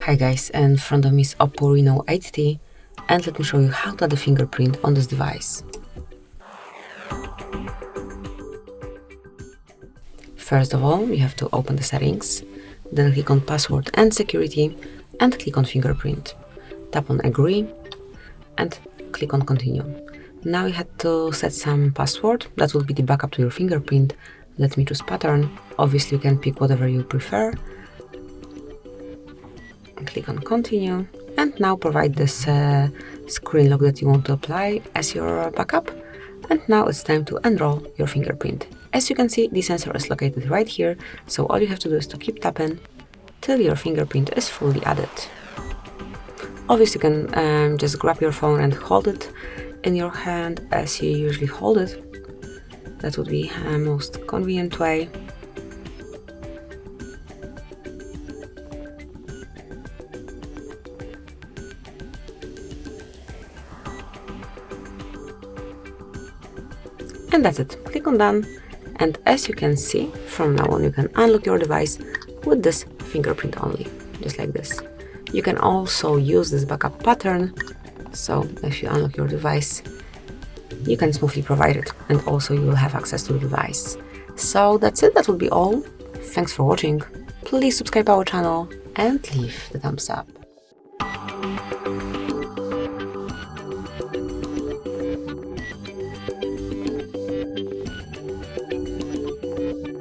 Hi guys, in front of me is OPPO Reno 8T, and let me show you how to add a fingerprint on this device. First of all, you have to open the settings, then click on password and security, and click on fingerprint. Tap on agree, and click on continue. Now you have to set some password, that will be the backup to your fingerprint. Let me choose pattern. Obviously you can pick whatever you prefer. Click on continue, and now provide this screen lock that you want to apply as your backup. And now it's time to enroll your fingerprint. As you can see, the sensor is located right here, so all you have to do is to keep tapping till your fingerprint is fully added. Obviously you can just grab your phone and hold it in your hand as you usually hold it. That would be a most convenient way. And that's it. Click on done, and as you can see, from now on you can unlock your device with this fingerprint only, just like this. You can also use this backup pattern, so if you unlock your device you can smoothly provide it, and also you will have access to the device. So that's it, that will be all. Thanks for watching. Please subscribe our channel and leave the thumbs up.